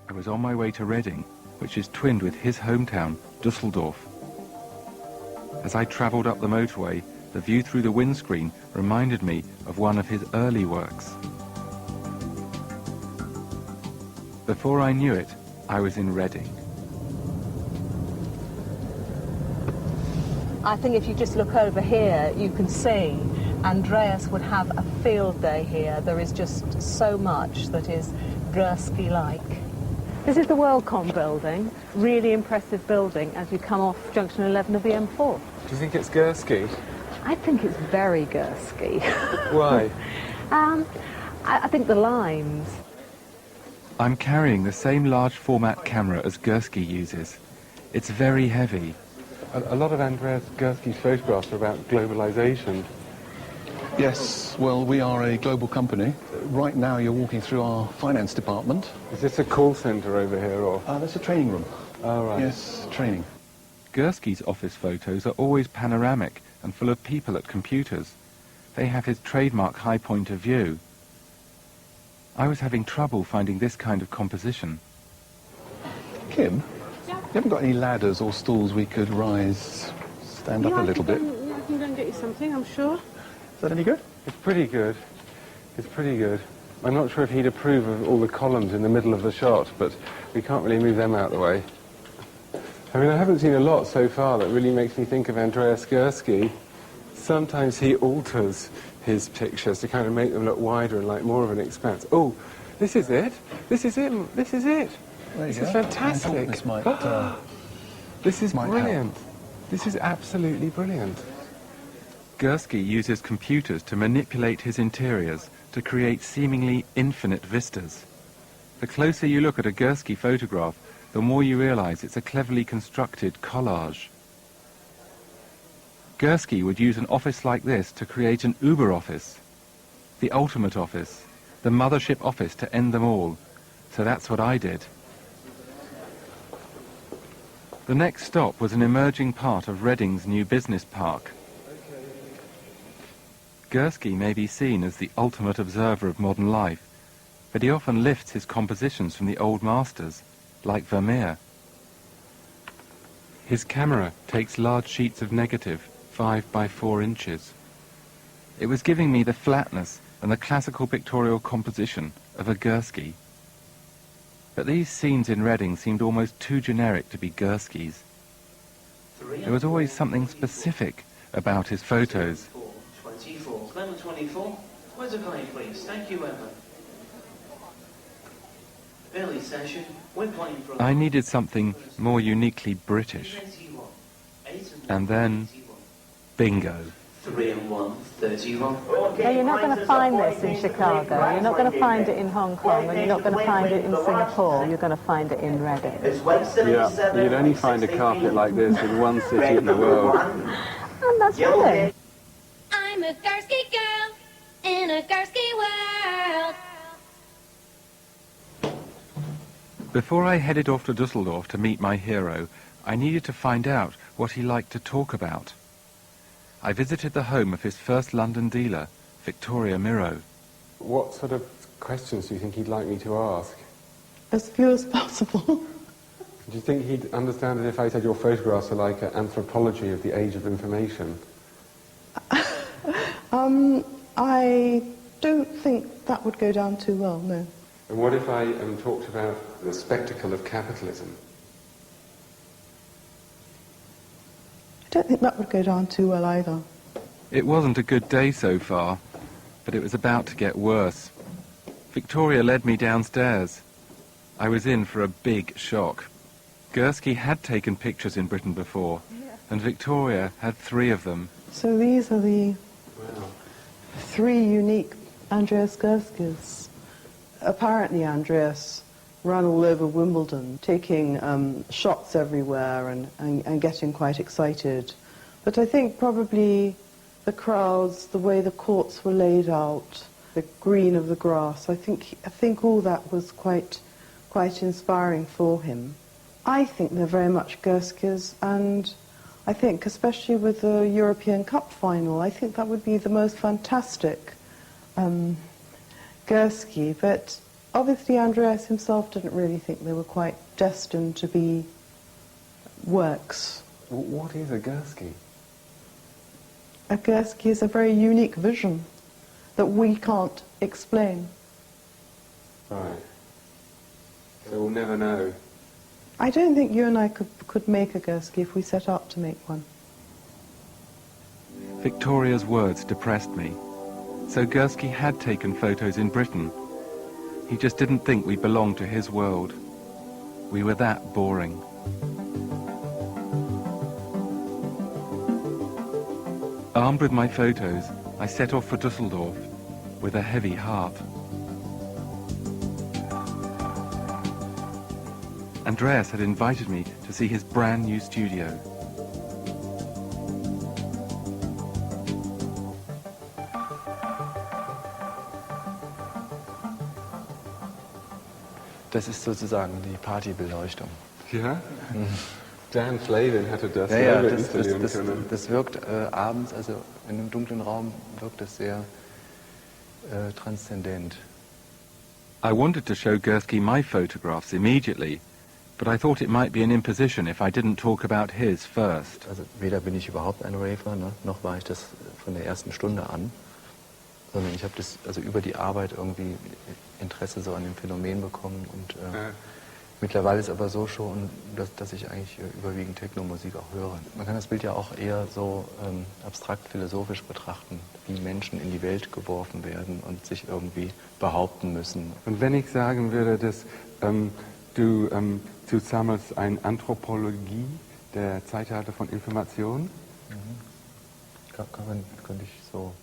I was on my way to Reading, which is twinned with his hometown, Düsseldorf. As I travelled up the motorway, the view through the windscreen reminded me of one of his early works. Before I knew it, I was in Reading. I think if you just look over here, you can see Andreas would have a field day here. There is just so much that is Gursky-like. This is the WorldCom building, really impressive building as you come off junction 11 of the M4. Do you think it's Gursky? I think it's very Gursky. Why? I think the lines. I'm carrying the same large format camera as Gursky uses. It's very heavy. A lot of Andreas Gursky's photographs are about globalization. Yes, well, we are a global company. Right now you're walking through our finance department. Is this a call centre over here, or...? That's a training room. Oh, right. Yes, training. Gursky's office photos are always panoramic and full of people at computers. They have his trademark high point of view. I was having trouble finding this kind of composition. Kim? Yeah. You haven't got any ladders or stools we could rise, stand up a little bit? I can go and get you something, I'm sure. Is that any good? It's pretty good. It's pretty good. I'm not sure if he'd approve of all the columns in the middle of the shot, but we can't really move them out of the way. I mean, I haven't seen a lot so far that really makes me think of Andreas Gursky. Sometimes he alters his pictures to kind of make them look wider and like more of an expanse. Oh, this is it. This is it. This is it. This is fantastic. This might, this is might brilliant. help. This is absolutely brilliant. Gursky uses computers to manipulate his interiors to create seemingly infinite vistas. The closer you look at a Gursky photograph, the more you realize it's a cleverly constructed collage. Gursky would use an office like this to create an Uber office, the ultimate office, the mothership office to end them all. So that's what I did. The next stop was an emerging part of Reading's new business park. Gursky may be seen as the ultimate observer of modern life, but he often lifts his compositions from the old masters, like Vermeer. His camera takes large sheets of negative, 5 by 4 inches. It was giving me the flatness and the classical pictorial composition of a Gursky. But these scenes in Reading seemed almost too generic to be Gursky's. There was always something specific about his photos. 24. Clement 24. Where's the plane, please? Thank you, Emma. Early session. We're playing from... I needed something more uniquely British. And then, bingo. 3 and 1, 31. Now, you're not going to find this in Chicago, you're not going to find it in Hong Kong, and you're not going to find it in Singapore, you're going to find it in Reading. Yeah, you'd only find a carpet like this in one city in the world. And that's Reading. I'm a Gursky girl in a Gursky world. Before I headed off to Düsseldorf to meet my hero, I needed to find out what he liked to talk about. I visited the home of his first London dealer, Victoria Miro. What sort of questions do you think he'd like me to ask? As few as possible. Do you think he'd understand it if I said your photographs are like an anthropology of the age of information? I don't think that would go down too well, no. And what if I talked about the spectacle of capitalism? I don't think that would go down too well either. It wasn't a good day so far, but it was about to get worse. Victoria led me downstairs. I was in for a big shock. Gursky had taken pictures in Britain before, and Victoria had 3 of them. So these are the 3 unique Andreas Gurskys. Apparently Andreas ran all over Wimbledon, taking shots everywhere and getting quite excited. But I think probably the crowds, the way the courts were laid out, the green of the grass, I think all that was quite inspiring for him. I think they're very much Gurskys, and I think especially with the European Cup final, I think that would be the most fantastic Gursky, but obviously Andreas himself didn't really think they were quite destined to be works. What is a Gursky? A Gursky is a very unique vision that we can't explain. Right. So we'll never know. I don't think you and I could make a Gursky if we set out to make one. Victoria's words depressed me. So Gursky had taken photos in Britain. He just didn't think we belonged to his world. We were that boring. Armed with my photos, I set off for Düsseldorf with a heavy heart. Andreas had invited me to see his brand new studio. Das ist sozusagen die Partybeleuchtung. Ja? Dan Flavin hatte das Ja, ja, selber installieren können. das wirkt abends, also in einem dunklen Raum, wirkt es sehr transzendent. I wanted to show Gursky my photographs immediately, but I thought it might be an imposition if I didn't talk about his first. Also weder bin ich überhaupt ein Raver, ne, noch war ich das von der ersten Stunde an, sondern ich habe das also über die Arbeit irgendwie Interesse so an dem Phänomen bekommen und mittlerweile ist aber so schon, dass ich eigentlich überwiegend Techno-Musik auch höre. Man kann das Bild ja auch eher so abstrakt philosophisch betrachten, wie Menschen in die Welt geworfen werden und sich irgendwie behaupten müssen. Und wenn ich sagen würde, dass du sammelst eine Anthropologie der Zeitalter von Information? Könnte ich so